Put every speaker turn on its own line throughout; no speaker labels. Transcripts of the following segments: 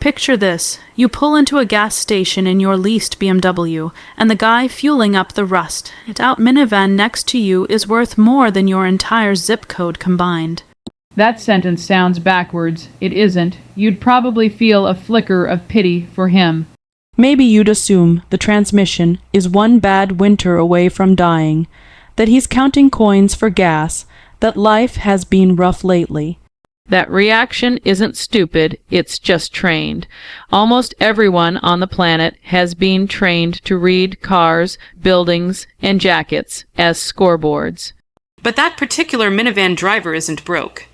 Picture this. You pull into a gas station in your leased BMW, and the guy fueling up the rust out minivan next to you is worth more than your entire zip code combined.
That sentence sounds backwards. It isn't. You'd probably feel a flicker of pity for him.
Maybe you'd assume the transmission is one bad winter away from dying, that he's counting coins for gas, that life has been rough lately.
That reaction isn't stupid, it's just trained. Almost everyone on the planet has been trained to read cars, buildings, and jackets as scoreboards.
But that particular minivan driver isn't broke.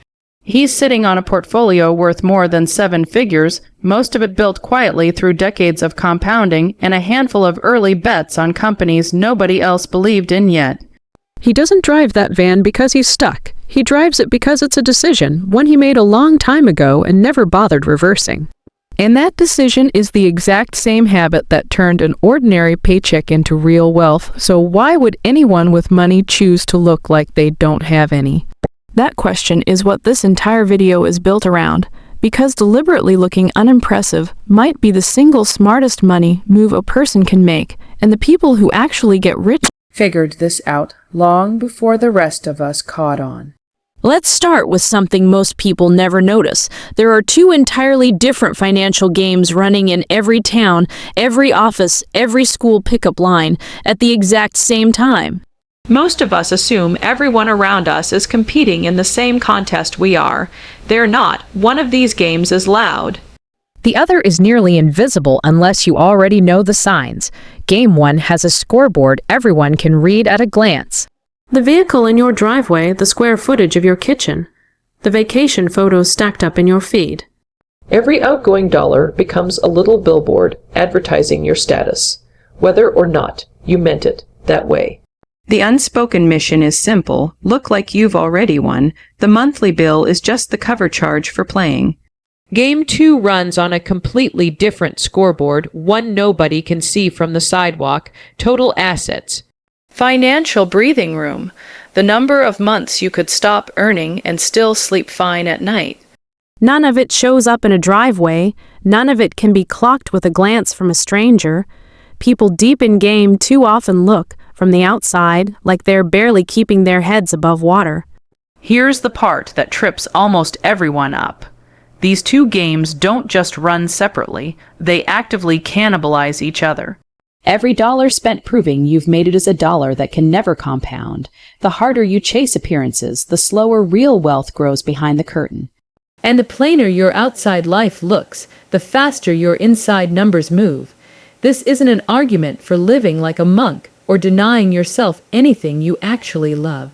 He's sitting on a portfolio worth more than 7 figures, most of it built quietly through decades of compounding and a handful of early bets on companies nobody else believed in yet.
He doesn't drive that van because he's stuck. He drives it because it's a decision, one he made a long time ago and never bothered reversing. And that decision is the exact same habit that turned an ordinary paycheck into real wealth, so why would anyone with money choose to look like they don't have any? That question is what this entire video is built around, because deliberately looking unimpressive might be the single smartest money move a person can make, and the people who actually get rich
figured this out long before the rest of us caught on.
Let's start with something most people never notice. There are 2 entirely different financial games running in every town, every office, every school pickup line at the exact same time.
Most of us assume everyone around us is competing in the same contest we are. They're not. One of these games is loud.
The other is nearly invisible unless you already know the signs. Game 1 has a scoreboard everyone can read at a glance.
The vehicle in your driveway, the square footage of your kitchen, the vacation photos stacked up in your feed.
Every outgoing dollar becomes a little billboard advertising your status, whether or not you meant it that way.
The unspoken mission is simple. Look like you've already won. The monthly bill is just the cover charge for playing.
Game 2 runs on a completely different scoreboard, one nobody can see from the sidewalk, total assets. Financial breathing room, the number of months you could stop earning and still sleep fine at night.
None of it shows up in a driveway. None of it can be clocked with a glance from a stranger. People deep in game too often look, from the outside, like they're barely keeping their heads above water.
Here's the part that trips almost everyone up. These 2 games don't just run separately, they actively cannibalize each other.
Every dollar spent proving you've made it is a dollar that can never compound. The harder you chase appearances, the slower real wealth grows behind the curtain.
And the plainer your outside life looks, the faster your inside numbers move. This isn't an argument for living like a monk or denying yourself anything you actually love.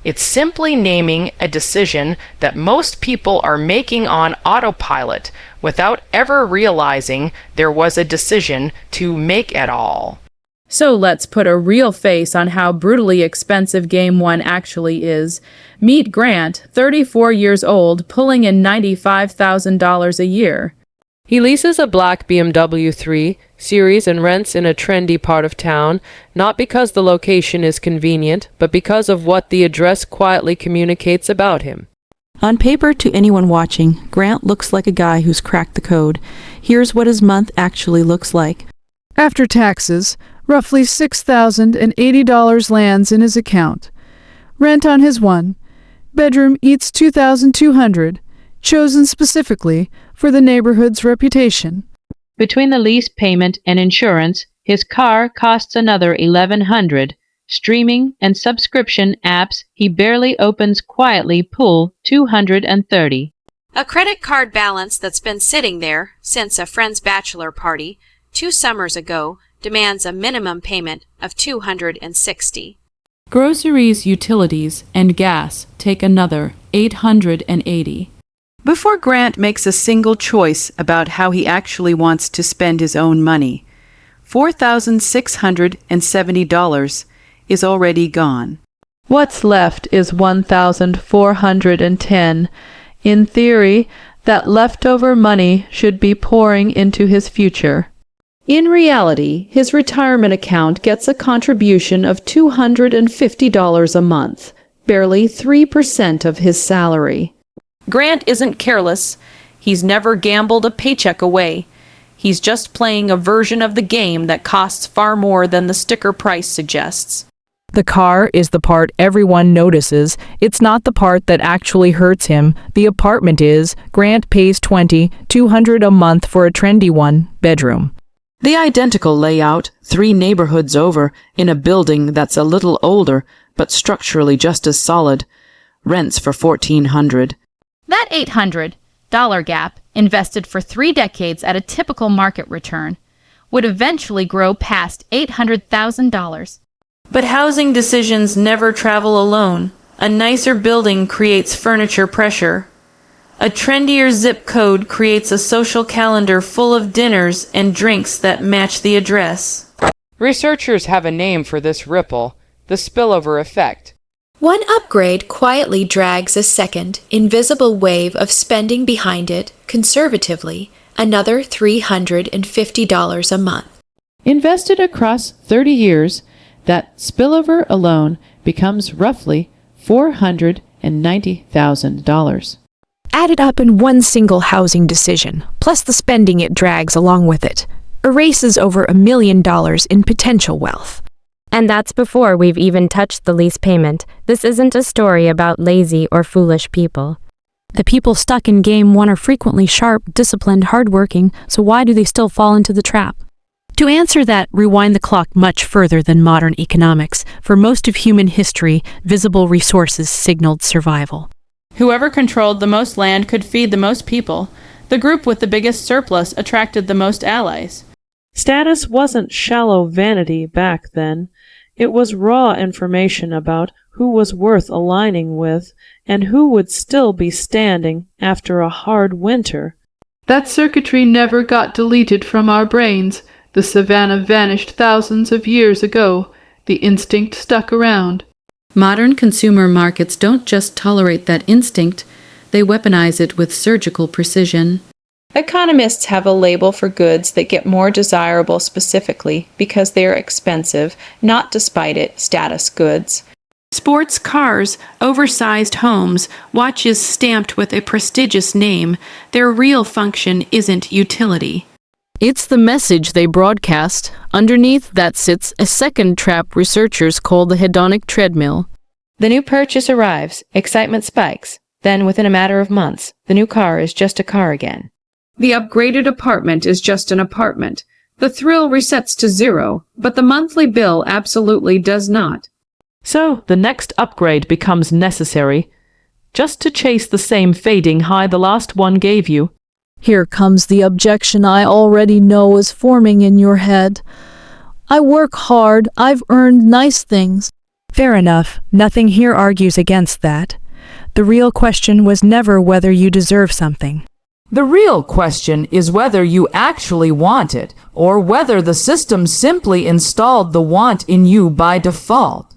It's simply naming a decision that most people are making on autopilot without ever realizing there was a decision to make at all.
So let's put a real face on how brutally expensive Game 1 actually is. Meet Grant, 34 years old, pulling in $95,000 a year. He leases a black BMW 3 Series and rents in a trendy part of town, not because the location is convenient, but because of what the address quietly communicates about him.
On paper, to anyone watching, Grant looks like a guy who's cracked the code. Here's what his month actually looks like.
After taxes, roughly $6,080 lands in his account. Rent on his 1-bedroom eats $2,200, chosen specifically for the neighborhood's reputation.
Between the lease payment and insurance, his car costs another $1,100. Streaming and subscription apps he barely opens quietly pull $230.
A credit card balance that's been sitting there since a friend's bachelor party 2 summers ago demands a minimum payment of $260.
Groceries, utilities, and gas take another $880.
Before Grant makes a single choice about how he actually wants to spend his own money, $4,670 is already gone.
What's left is $1,410. In theory, that leftover money should be pouring into his future. In reality, his retirement account gets a contribution of $250 a month, barely 3% of his salary.
Grant isn't careless.
He's never gambled a paycheck away. He's just playing a version of the game that costs far more than the sticker price suggests.
The car is the part everyone notices. It's not the part that actually hurts him. The apartment is. Grant pays $2,200 a month for a trendy one-bedroom.
The identical layout, 3 neighborhoods over, in a building that's a little older, but structurally just as solid. Rents for $1,400.
That $800 gap, invested for 3 decades at a typical market return, would eventually grow past $800,000.
But housing decisions never travel alone. A nicer building creates furniture pressure. A trendier zip code creates a social calendar full of dinners and drinks that match the address.
Researchers have a name for this ripple, the spillover effect.
One upgrade quietly drags a second, invisible wave of spending behind it, conservatively, another $350 a month.
Invested across 30 years, that spillover alone becomes roughly $490,000.
Added up in one single housing decision, plus the spending it drags along with it, erases over $1 million in potential wealth.
And that's before we've even touched the lease payment. This isn't a story about lazy or foolish people.
The people stuck in Game 1 are frequently sharp, disciplined, hardworking, so why do they still fall into the trap? To answer that, rewind the clock much further than modern economics. For most of human history, visible resources signaled survival.
Whoever controlled the most land could feed the most people. The group with the biggest surplus attracted the most allies.
Status wasn't shallow vanity back then. It was raw information about who was worth aligning with and who would still be standing after a hard winter.
That circuitry never got deleted from our brains. The savannah vanished thousands of years ago. The instinct stuck around.
Modern consumer markets don't just tolerate that instinct, they weaponize it with surgical precision.
Economists have a label for goods that get more desirable specifically because they are expensive, not despite it, status goods.
Sports cars, oversized homes, watches stamped with a prestigious name, their real function isn't utility.
It's the message they broadcast. Underneath that sits a second trap researchers call the hedonic treadmill.
The new purchase arrives, excitement spikes, then within a matter of months, the new car is just a car again.
The upgraded apartment is just an apartment. The thrill resets to 0, but the monthly bill absolutely does not.
So the next upgrade becomes necessary, just to chase the same fading high the last one gave you.
Here comes the objection I already know is forming in your head. I work hard, I've earned nice things.
Fair enough, nothing here argues against that. The real question was never whether you deserve something.
The real question is whether you actually want it, or whether the system simply installed the want in you by default.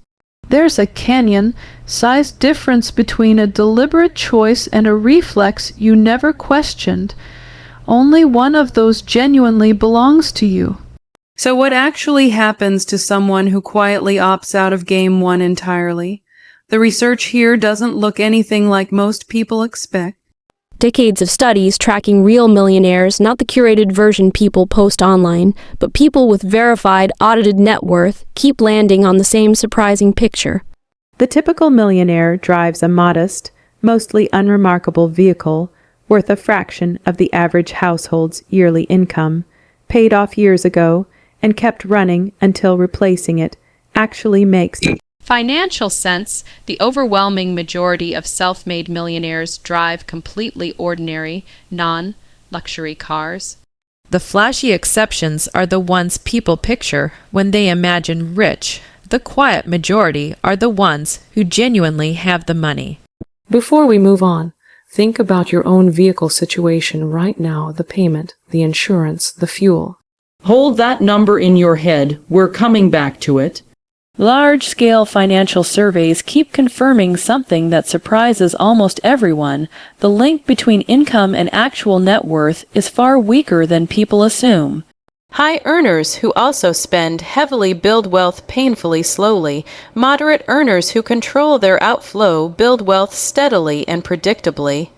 There's a canyon-sized difference between a deliberate choice and a reflex you never questioned. Only one of those genuinely belongs to you.
So what actually happens to someone who quietly opts out of Game 1 entirely? The research here doesn't look anything like most people expect.
Decades of studies tracking real millionaires, not the curated version people post online, but people with verified, audited net worth, keep landing on the same surprising picture.
The typical millionaire drives a modest, mostly unremarkable vehicle worth a fraction of the average household's yearly income, paid off years ago, and kept running until replacing it actually makes
Financial sense, the overwhelming majority of self-made millionaires drive completely ordinary, non-luxury cars.
The flashy exceptions are the ones people picture when they imagine rich. The quiet majority are the ones who genuinely have the money.
Before we move on, think about your own vehicle situation right now, the payment, the insurance, the fuel. Hold that number in your head. We're coming back to it.
Large-scale financial surveys keep confirming something that surprises almost everyone. The link between income and actual net worth is far weaker than people assume. High earners who also spend heavily build wealth painfully slowly. Moderate earners who control their outflow build wealth steadily and predictably.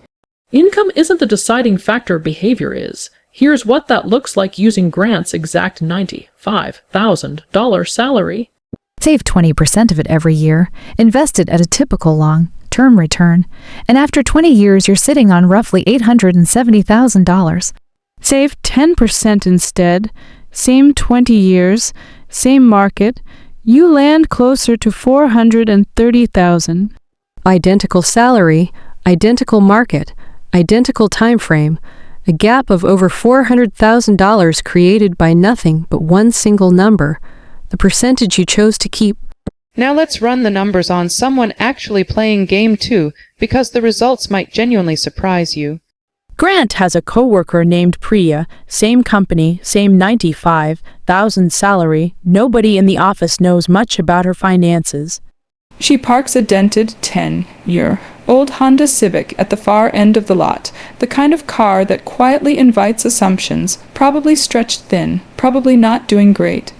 Income isn't the deciding factor, behavior is. Here's what that looks like using Grant's exact $95,000 salary.
Save 20% of it every year, invest it at a typical long-term return, and after 20 years you're sitting on roughly $870,000.
Save 10% instead. Same 20 years, same market. You land closer to $430,000.
Identical salary, identical market, identical time frame, a gap of over $400,000 created by nothing but one single number, the percentage you chose to keep.
Now let's run the numbers on someone actually playing game 2, because the results might genuinely surprise you.
Grant has a coworker named Priya, same company, same $95,000 salary. Nobody in the office knows much about her finances.
She parks a dented 10-year-old Honda Civic at the far end of the lot, the kind of car that quietly invites assumptions, probably stretched thin, probably not doing great.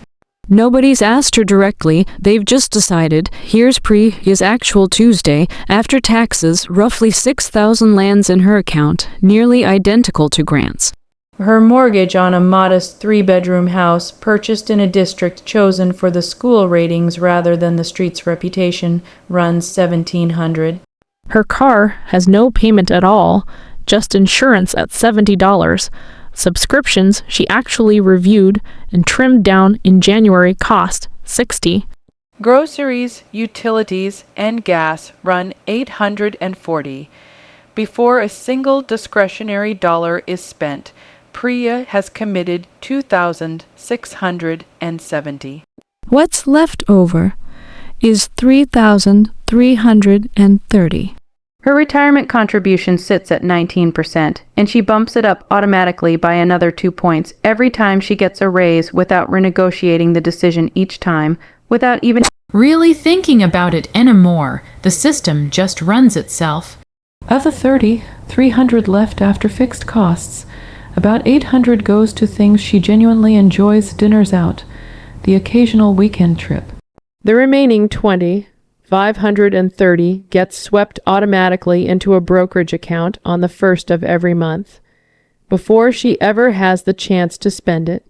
Nobody's asked her directly, they've just decided. Here's Priya's actual Tuesday. After taxes, roughly $6,000 lands in her account, nearly identical to Grant's.
Her mortgage on a modest 3-bedroom house, purchased in a district chosen for the school ratings rather than the street's reputation, runs $1,700.
Her car has no payment at all, just insurance at $70. Subscriptions she actually reviewed and trimmed down in January cost $60.
Groceries, utilities, and gas run $840. Before a single discretionary dollar is spent, Priya has committed $2,670.
What's left over is $3,330.
Her retirement contribution sits at 19%, and she bumps it up automatically by another 2 points every time she gets a raise without renegotiating the decision each time, without even
really thinking about it anymore. The system just runs itself.
Of the 300 left after fixed costs, about 800 goes to things she genuinely enjoys: dinners out, the occasional weekend trip.
The remaining 530 gets swept automatically into a brokerage account on the 1st of every month, before she ever has the chance to spend it.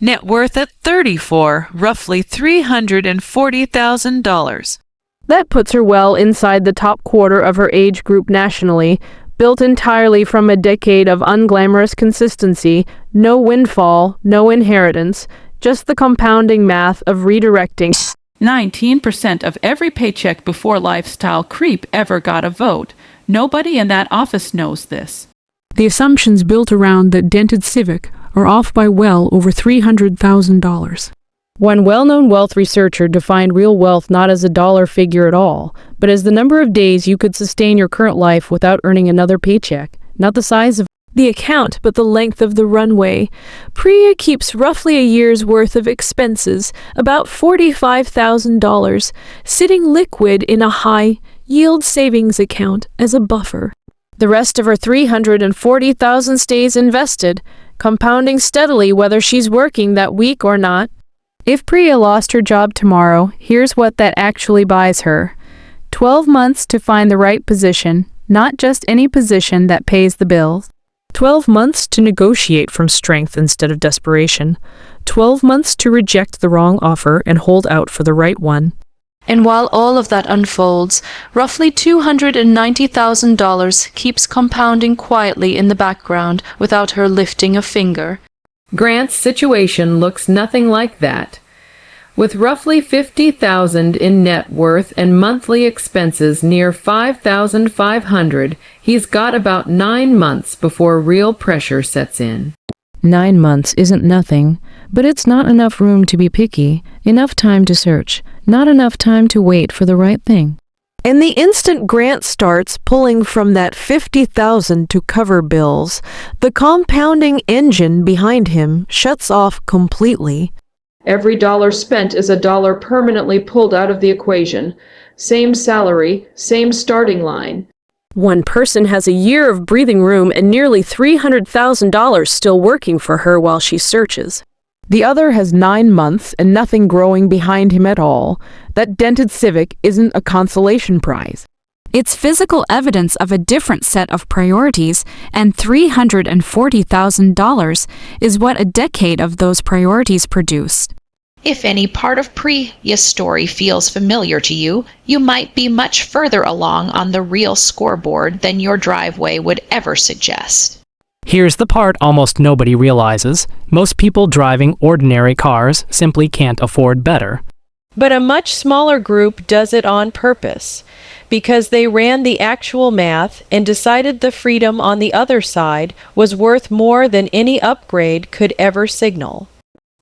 Net worth at 34, roughly $340,000.
That puts her well inside the top quarter of her age group nationally, built entirely from a decade of unglamorous consistency, no windfall, no inheritance, just the compounding math of redirecting.
19% of every paycheck before lifestyle creep ever got a vote. Nobody in that office knows this.
The assumptions built around that dented Civic are off by well over $300,000.
One well-known wealth researcher defined real wealth not as a dollar figure at all, but as the number of days you could sustain your current life without earning another paycheck, not the size of the account, but the length of the runway. Priya keeps roughly a year's worth of expenses, about $45,000, sitting liquid in a high-yield savings account as a buffer. The rest of her $340,000 stays invested, compounding steadily whether she's working that week or not. If Priya lost her job tomorrow, here's what that actually buys her. 12 months to find the right position, not just any position that pays the bills.
12 months to negotiate from strength instead of desperation. 12 months to reject the wrong offer and hold out for the right one.
And while all of that unfolds, roughly $290,000 keeps compounding quietly in the background without her lifting a finger.
Grant's situation looks nothing like that. With roughly $50,000 in net worth and monthly expenses near $5,500, he's got about 9 months before real pressure sets in.
9 months isn't nothing, but it's not enough room to be picky, enough time to search, not enough time to wait for the right thing.
And the instant Grant starts pulling from that $50,000 to cover bills, the compounding engine behind him shuts off completely.
Every dollar spent is a dollar permanently pulled out of the equation. Same salary, same starting line.
One person has a year of breathing room and nearly $300,000 still working for her while she searches.
The other has 9 months and nothing growing behind him at all. That dented Civic isn't a consolation prize.
It's physical evidence of a different set of priorities, and $340,000 is what a decade of those priorities produced.
If any part of Priya's story feels familiar to you, you might be much further along on the real scoreboard than your driveway would ever suggest.
Here's the part almost nobody realizes. Most people driving ordinary cars simply can't afford better.
But a much smaller group does it on purpose, because they ran the actual math and decided the freedom on the other side was worth more than any upgrade could ever signal.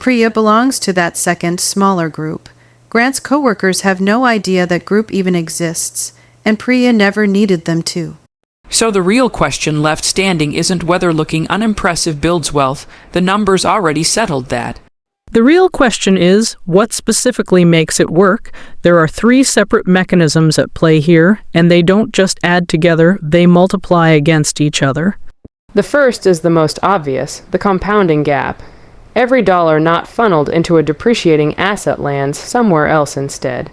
Priya belongs to that second, smaller group. Grant's coworkers have no idea that group even exists, and Priya never needed them to.
So the real question left standing isn't whether looking unimpressive builds wealth. The numbers already settled that.
The real question is, what specifically makes it work? There are 3 separate mechanisms at play here, and they don't just add together, they multiply against each other.
The first is the most obvious, the compounding gap. Every dollar not funneled into a depreciating asset lands somewhere else instead.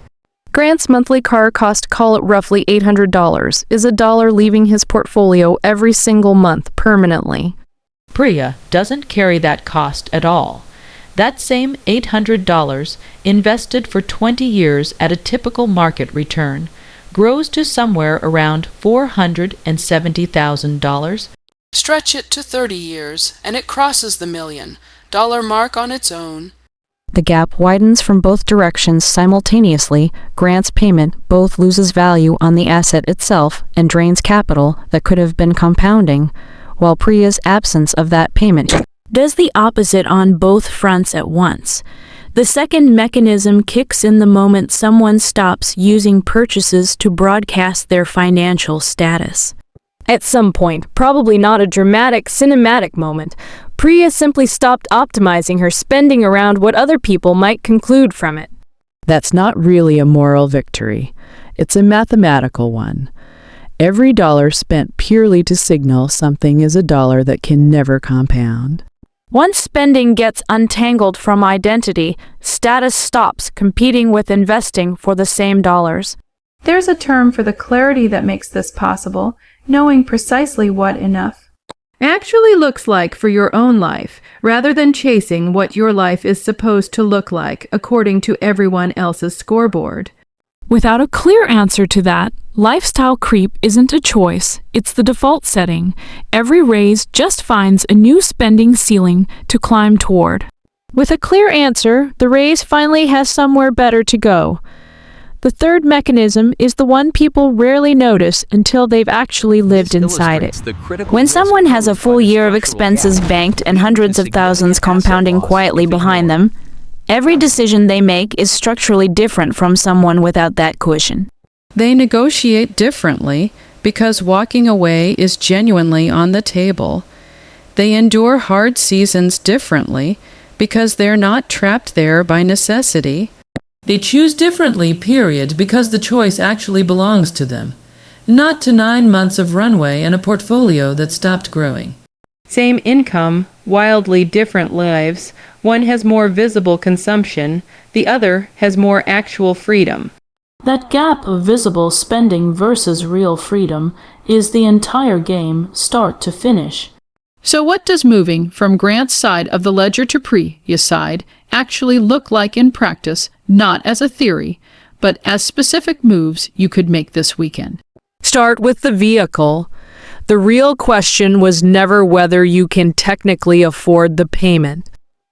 Grant's monthly car cost, call it roughly $800, is $1 leaving his portfolio every single month permanently.
Priya doesn't carry that cost at all. That same $800, invested for 20 years at a typical market return, grows to somewhere around $470,000.
Stretch it to 30 years, and it crosses the $1,000,000 mark on its own.
The gap widens from both directions simultaneously. Grant's payment both loses value on the asset itself and drains capital that could have been compounding, while Priya's absence of that payment
does the opposite on both fronts at once. The second mechanism kicks in the moment someone stops using purchases to broadcast their financial status.
At some point, probably not a dramatic, cinematic moment, Priya simply stopped optimizing her spending around what other people might conclude from it.
That's not really a moral victory. It's a mathematical one. Every dollar spent purely to signal something is a dollar that can never compound.
Once spending gets untangled from identity, status stops competing with investing for the same dollars.
There's a term for the clarity that makes this possible, knowing precisely what enough actually looks like for your own life, rather than chasing what your life is supposed to look like according to everyone else's scoreboard.
Without a clear answer to that, lifestyle creep isn't a choice, it's the default setting. Every raise just finds a new spending ceiling to climb toward. With a clear answer, the raise finally has somewhere better to go. The third mechanism is the one people rarely notice until they've actually lived inside it.
When someone has a full year of expenses banked and hundreds of thousands compounding quietly behind them, every decision they make is structurally different from someone without that cushion.
They negotiate differently because walking away is genuinely on the table. They endure hard seasons differently because they're not trapped there by necessity.
They choose differently, period, because the choice actually belongs to them, not to 9 months of runway and a portfolio that stopped growing. Same income, wildly different lives. One has more visible consumption, the other has more actual freedom.
That gap of visible spending versus real freedom is the entire game, start to finish.
So what does moving from Grant's side of the ledger to Priya's side actually look like in practice, not as a theory, but as specific moves you could make this weekend?
Start with the vehicle. The real question was never whether you can technically afford the payment.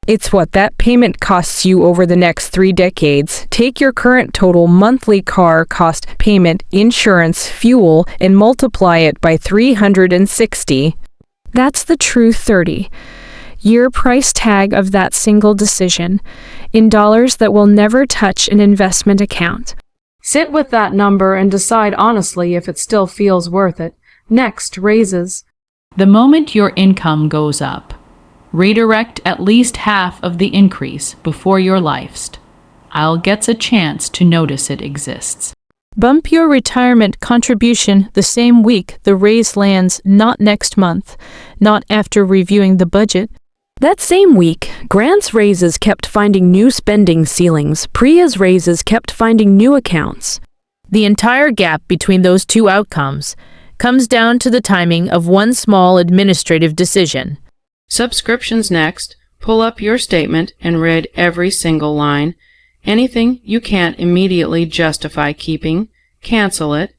It's what that payment costs you over the next 3 decades. Take your current total monthly car cost, payment, insurance, fuel, and multiply it by 360.
That's the true 30-year price tag of that single decision, in dollars that will never touch an investment account.
Sit with that number and decide honestly if it still feels worth it. Next, raises.
The moment your income goes up, redirect at least half of the increase before your life's. I'll gets a chance to notice it exists.
Bump your retirement contribution the same week the raise lands, not next month, not after reviewing the budget.
That same week, Grant's raises kept finding new spending ceilings. Priya's raises kept finding new accounts.
The entire gap between those two outcomes comes down to the timing of one small administrative decision.
Subscriptions next. Pull up your statement and read every single line. Anything you can't immediately justify keeping, cancel it.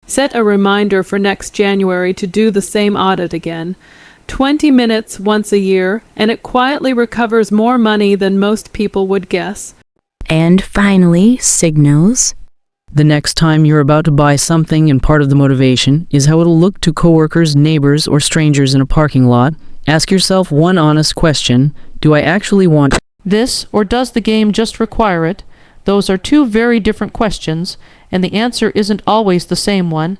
Set a reminder for next January to do the same audit again. 20 minutes once a year, and it quietly recovers more money than most people would guess.
And finally, signals.
The next time you're about to buy something, and part of the motivation is how it'll look to coworkers, neighbors, or strangers in a parking lot, ask yourself one honest question: do I actually want
this, or does the game just require it? Those are two very different questions, and the answer isn't always the same one.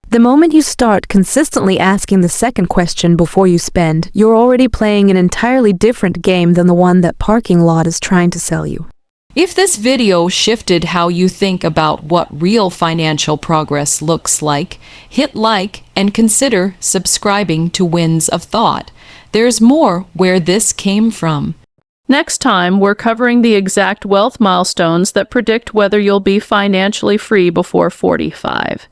The moment you start consistently asking the second question before you spend, you're already playing an entirely different game than the one that parking lot is trying to sell you.
If this video shifted how you think about what real financial progress looks like, hit like and consider subscribing to Winds of Thought. There's more where this came from.
Next time, we're covering the exact wealth milestones that predict whether you'll be financially free before 45.